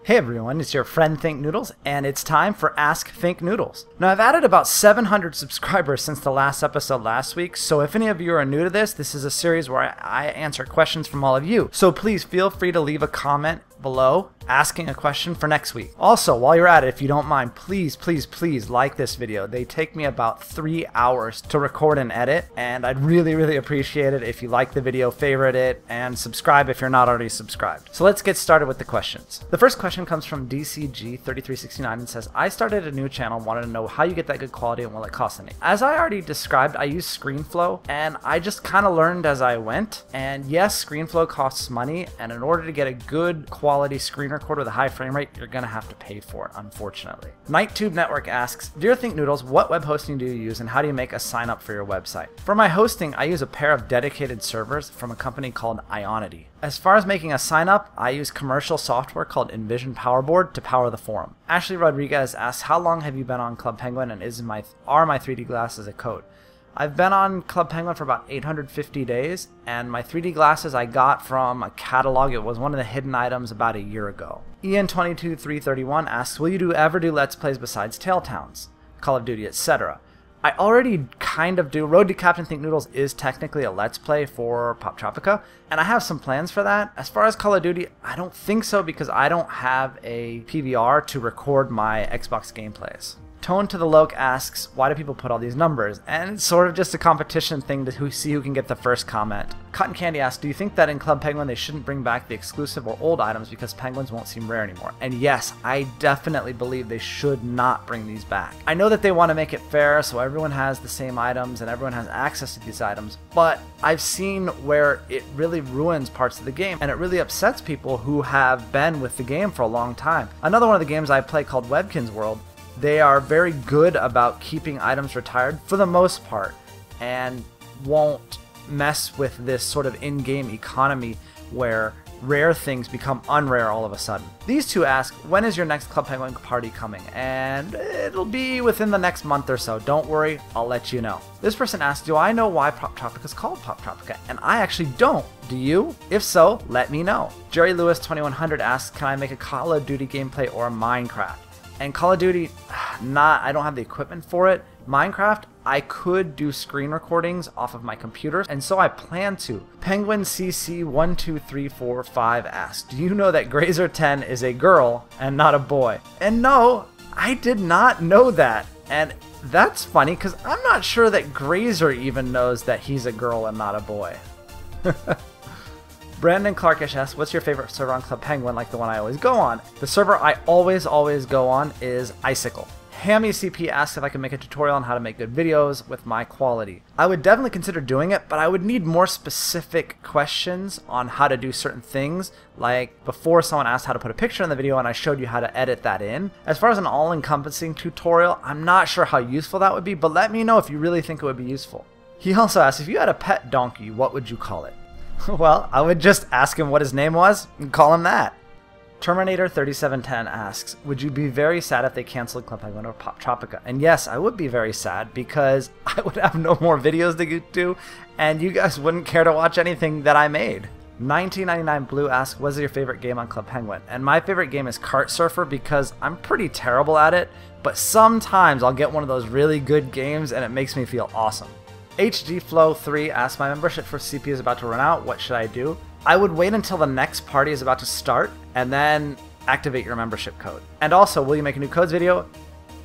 Hey everyone, it's your friend Thinknoodles, and it's time for Ask Thinknoodles. Now I've added about 700 subscribers since the last episode last week, so if any of you are new to this, this is a series where I answer questions from all of you. So please feel free to leave a comment below asking a question for next week. Also, while you're at it, if you don't mind, please like this video. They take me about 3 hours to record and edit, and I'd really appreciate it if you like the video, favorite it, and subscribe if you're not already subscribed. So let's get started with the questions. The first question comes from DCG3369 and says, I started a new channel, wanted to know how you get that good quality and will it cost any? As I already described, I use ScreenFlow, and I just kind of learned as I went. And yes, ScreenFlow costs money, and in order to get a good quality screen recorder with a high frame rate, you're gonna have to pay for it, unfortunately. NightTube Network asks, Dear Thinknoodles, what web hosting do you use and how do you make a sign up for your website? For my hosting, I use a pair of dedicated servers from a company called Ionity. As far as making a sign up, I use commercial software called Envision Powerboard to power the forum. Ashley Rodriguez asks, how long have you been on Club Penguin and are my 3D glasses a code? I've been on Club Penguin for about 850 days, and my 3D glasses I got from a catalog. It was one of the hidden items about a year ago. Ian22331 asks, will you ever do Let's Plays besides Tale Towns, Call of Duty, etc.? I already kind of do. Road to Captain Thinknoodles is technically a Let's Play for Poptropica, and I have some plans for that. As far as Call of Duty, I don't think so because I don't have a PVR to record my Xbox gameplays. Tone to the Loke asks, why do people put all these numbers? And it's sort of just a competition thing to see who can get the first comment. Cotton Candy asks, do you think that in Club Penguin they shouldn't bring back the exclusive or old items because penguins won't seem rare anymore? And yes, I definitely believe they should not bring these back. I know that they want to make it fair so everyone has the same items and everyone has access to these items, but I've seen where it really ruins parts of the game and it really upsets people who have been with the game for a long time. Another one of the games I play called Webkinz World, they are very good about keeping items retired for the most part and won't mess with this sort of in-game economy where rare things become unrare all of a sudden. These two ask, when is your next Club Penguin party coming? And it'll be within the next month or so. Don't worry, I'll let you know. This person asks, do I know why Poptropica is called Poptropica? And I actually don't. Do you? If so, let me know. Jerry Lewis 2100 asks, can I make a Call of Duty gameplay or a Minecraft? And Call of Duty, I don't have the equipment for it. Minecraft, I could do screen recordings off of my computer, and so I plan to. Penguin CC12345 asks, do you know that Grazer10 is a girl and not a boy? And no, I did not know that. And that's funny because I'm not sure that Grazer even knows that he's a girl and not a boy. Brandon Clarkish asks, what's your favorite server on Club Penguin, like the one I always go on? The server I always go on is Icicle. Hammy CP asks if I can make a tutorial on how to make good videos with my quality. I would definitely consider doing it, but I would need more specific questions on how to do certain things, like before someone asked how to put a picture in the video and I showed you how to edit that in. As far as an all-encompassing tutorial, I'm not sure how useful that would be, but let me know if you really think it would be useful. He also asks, if you had a pet donkey, what would you call it? Well, I would just ask him what his name was and call him that. Terminator3710 asks, would you be very sad if they canceled Club Penguin or Poptropica? And yes, I would be very sad because I would have no more videos to do and you guys wouldn't care to watch anything that I made. 1999 Blue asks, what's your favorite game on Club Penguin? And my favorite game is Kart Surfer because I'm pretty terrible at it, but sometimes I'll get one of those really good games and it makes me feel awesome. HGFlow3 asks, my membership for CP is about to run out, what should I do? I would wait until the next party is about to start and then activate your membership code. And also, will you make a new codes video?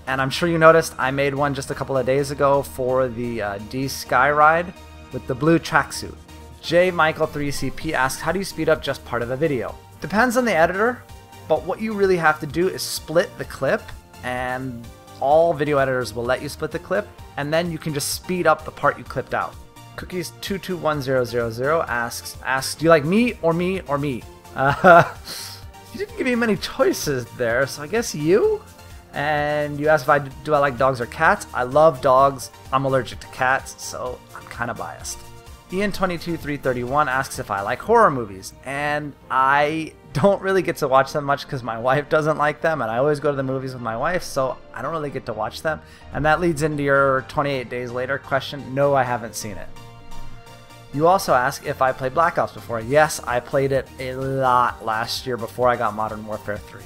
And I'm sure you noticed I made one just a couple of days ago for the D Sky Ride with the blue tracksuit. JMichael3CP asks, how do you speed up just part of a video? Depends on the editor, but what you really have to do is split the clip, and all video editors will let you split the clip, and then you can just speed up the part you clipped out. Cookies221000 asks, do you like me or me or me? You didn't give me many choices there, so I guess you? And you asked if do I like dogs or cats? I love dogs. I'm allergic to cats, so I'm kind of biased. Ian22331 asks if I like horror movies, and I don't really get to watch them much because my wife doesn't like them, and I always go to the movies with my wife, so I don't really get to watch them. And that leads into your 28 Days Later question. No, I haven't seen it. You also ask if I played Black Ops before. Yes, I played it a lot last year before I got Modern Warfare 3.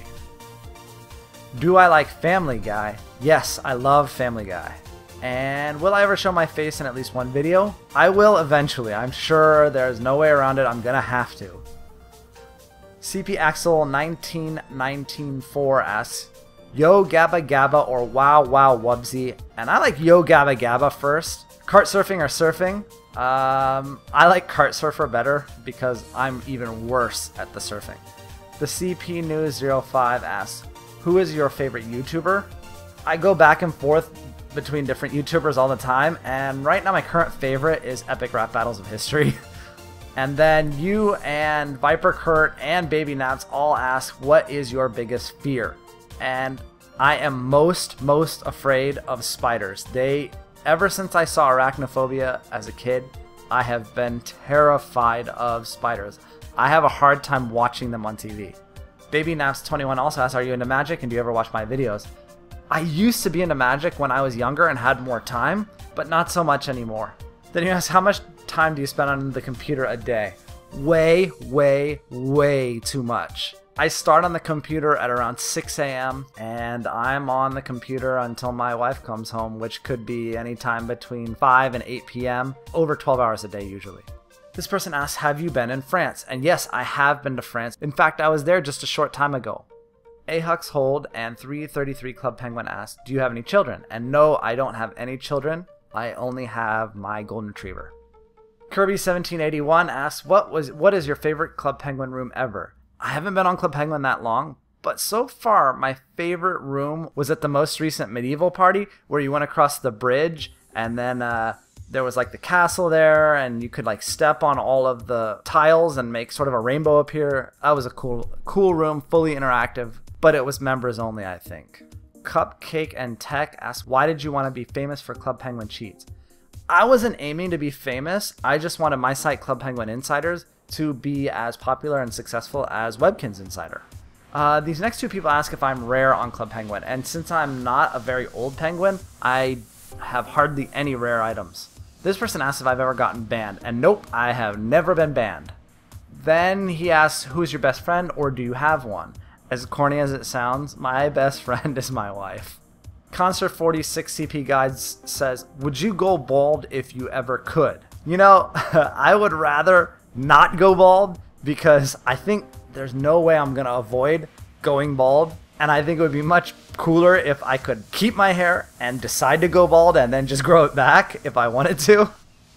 Do I like Family Guy? Yes, I love Family Guy. And will I ever show my face in at least one video? I will eventually. I'm sure there's no way around it. I'm gonna have to. CP Axel 19194 asks, Yo Gabba Gabba or Wow Wow Wubsy? And I like Yo Gabba Gabba first. Kart surfing or surfing? I like kart surfer better because I'm even worse at the surfing. The CP News 05 asks, who is your favorite YouTuber? I go back and forth between different YouTubers all the time, and right now my current favorite is Epic Rap Battles of History. And then you and Viper Kurt and Baby Naps all ask, what is your biggest fear? And I am most afraid of spiders. Ever since I saw Arachnophobia as a kid, I have been terrified of spiders. I have a hard time watching them on TV. Baby Naps 21 also asks, are you into magic and do you ever watch my videos? I used to be into magic when I was younger and had more time, but not so much anymore. Then you ask, how much time do you spend on the computer a day? Way too much. I start on the computer at around 6 a.m. and I'm on the computer until my wife comes home, which could be any time between 5 and 8 p.m. Over 12 hours a day usually. This person asks, have you been in France? And yes, I have been to France. In fact, I was there just a short time ago. Ahux Hold and 333 Club Penguin asks, do you have any children? And no, I don't have any children. I only have my golden retriever. Kirby1781 asks, what is your favorite Club Penguin room ever? I haven't been on Club Penguin that long, but so far my favorite room was at the most recent medieval party where you went across the bridge and then there was like the castle there and you could like step on all of the tiles and make sort of a rainbow appear. That was a cool room, fully interactive, but it was members only, I think. Cupcake and Tech asks, why did you want to be famous for Club Penguin Cheats? I wasn't aiming to be famous. I just wanted my site Club Penguin Insiders to be as popular and successful as Webkinz Insider. These next two people ask if I'm rare on Club Penguin, and since I'm not a very old penguin, I have hardly any rare items. This person asks if I've ever gotten banned, and nope, I have never been banned. Then he asks, who's your best friend, or do you have one? As corny as it sounds, my best friend is my wife. Concert46CP Guides says, would you go bald if you ever could? You know, I would rather not go bald because I think there's no way I'm gonna avoid going bald, and I think it would be much cooler if I could keep my hair and decide to go bald and then just grow it back if I wanted to.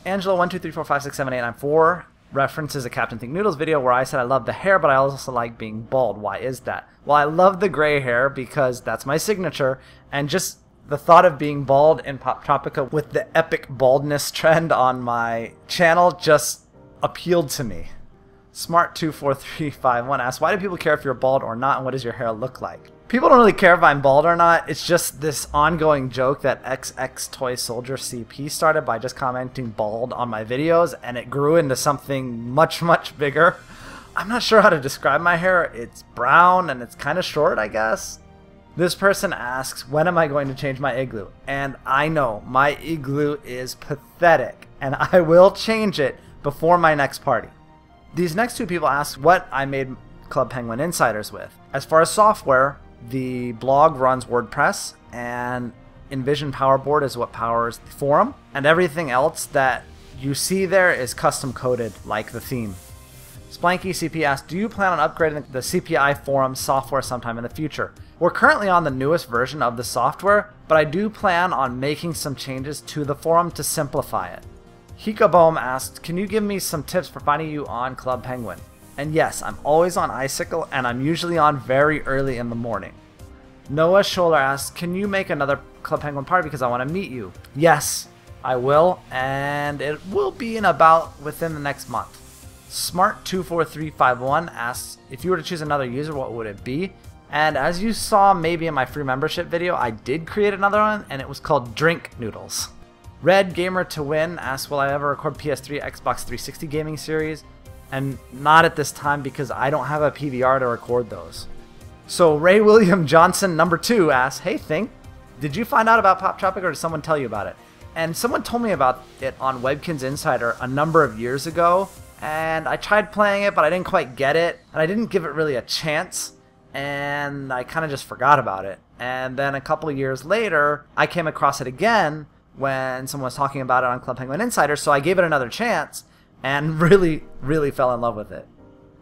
Angela 12345678994 references a Captain Thinknoodles video where I said I love the hair, but I also like being bald. Why is that? Well, I love the gray hair because that's my signature, and just the thought of being bald in Poptropica with the epic baldness trend on my channel just appealed to me. Smart24351 asks, why do people care if you're bald or not, and what does your hair look like? People don't really care if I'm bald or not. It's just this ongoing joke that XX Toy Soldier CP started by just commenting bald on my videos, and it grew into something much bigger. I'm not sure how to describe my hair. It's brown and it's kind of short, I guess. This person asks, when am I going to change my igloo? And I know, my igloo is pathetic, and I will change it before my next party. These next two people ask what I made Club Penguin Insiders with. As far as software, the blog runs WordPress, and Envision PowerBoard is what powers the forum, and everything else that you see there is custom coded, like the theme. Splanky CP asks, do you plan on upgrading the CPI forum software sometime in the future? We're currently on the newest version of the software, but I do plan on making some changes to the forum to simplify it. Hikabohm asked, can you give me some tips for finding you on Club Penguin? And yes, I'm always on Icicle, and I'm usually on very early in the morning. Noah Scholler asks, can you make another Club Penguin party because I want to meet you? Yes, I will, and it will be within the next month. Smart24351 asks, if you were to choose another user, what would it be? And as you saw maybe in my free membership video, I did create another one, and it was called Thinknoodles. Red Gamer to Win asks, will I ever record PS3, Xbox 360 gaming series? And not at this time because I don't have a PVR to record those. So Ray William Johnson number 2 asks, hey Think, did you find out about Poptropica or did someone tell you about it? And someone told me about it on Webkinz Insider a number of years ago, and I tried playing it but I didn't quite get it, and I didn't give it really a chance. and I kind of just forgot about it. And then a couple of years later, I came across it again when someone was talking about it on Club Penguin Insider, so I gave it another chance and really, really fell in love with it.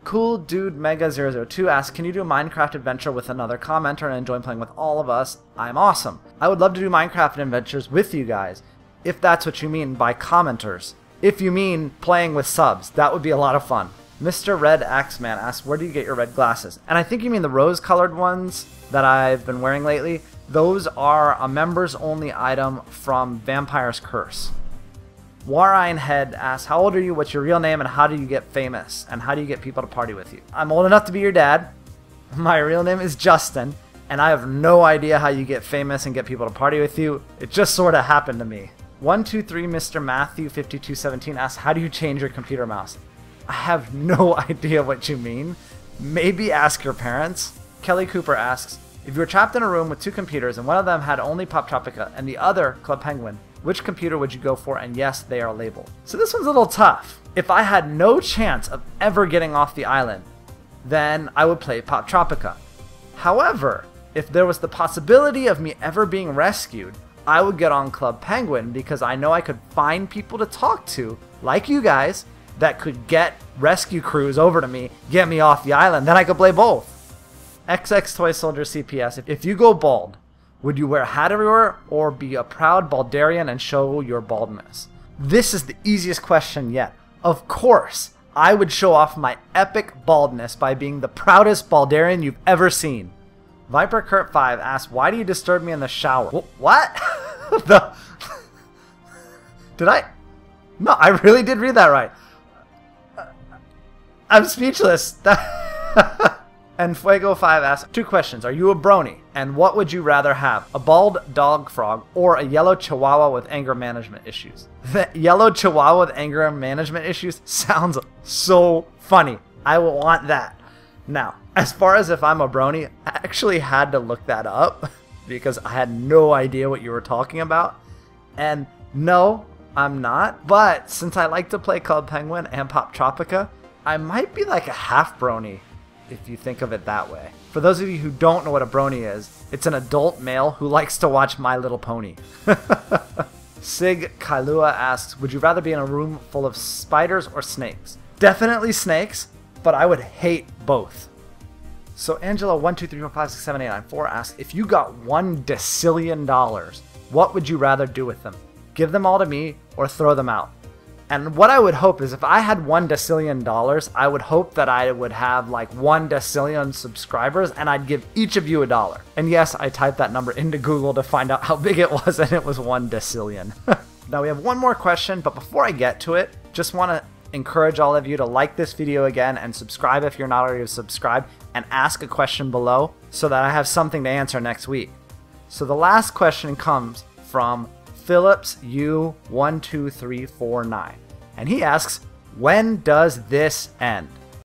Cool Dude Mega 002 asks, can you do a Minecraft adventure with another commenter and enjoy playing with all of us? I'm awesome. I would love to do Minecraft adventures with you guys, if that's what you mean by commenters. If you mean playing with subs, that would be a lot of fun. Mr. Red Axeman asks, where do you get your red glasses? And I think you mean the rose-colored ones that I've been wearing lately. Those are a members-only item from Vampire's Curse. Warine Head asks, how old are you, what's your real name, and how do you get famous? And how do you get people to party with you? I'm old enough to be your dad. My real name is Justin, and I have no idea how you get famous and get people to party with you. It just sort of happened to me. 123 Mr. Matthew 5217 asks, how do you change your computer mouse? I have no idea what you mean. Maybe ask your parents. Kelly Cooper asks, if you were trapped in a room with two computers and one of them had only Poptropica and the other Club Penguin, which computer would you go for? And yes, they are labeled. So this one's a little tough. If I had no chance of ever getting off the island, then I would play Poptropica. However, if there was the possibility of me ever being rescued, I would get on Club Penguin because I know I could find people to talk to, like you guys, that could get rescue crews over to me, get me off the island, then I could play both. XX Toy Soldier CPS, if you go bald, would you wear a hat everywhere or be a proud Baldarian and show your baldness? This is the easiest question yet. Of course, I would show off my epic baldness by being the proudest Baldarian you've ever seen. Viper Kurt 5 asks, why do you disturb me in the shower? What? Did I? No, I really did read that right. I'm speechless. And Fuego 5 asks, two questions. Are you a brony? And what would you rather have? A bald dog frog or a yellow chihuahua with anger management issues? The yellow chihuahua with anger management issues sounds so funny. I will want that. Now, as far as if I'm a brony, I actually had to look that up because I had no idea what you were talking about. And no, I'm not. But since I like to play Club Penguin and Poptropica, I might be like a half brony, if you think of it that way. For those of you who don't know what a brony is, it's an adult male who likes to watch My Little Pony. Sig Kailua asks, would you rather be in a room full of spiders or snakes? Definitely snakes, but I would hate both. So Angela 123456789 asks, if you got $1 decillion, what would you rather do with them? Give them all to me or throw them out? And what I would hope is if I had $1 decillion, I would hope that I would have like 1 decillion subscribers and I'd give each of you $1. And yes, I typed that number into Google to find out how big it was and it was 1 decillion. Now we have one more question, but before I get to it, just want to encourage all of you to like this video again and subscribe if you're not already subscribed and ask a question below so that I have something to answer next week. So the last question comes from Phillips U12349, and he asks, when does this end?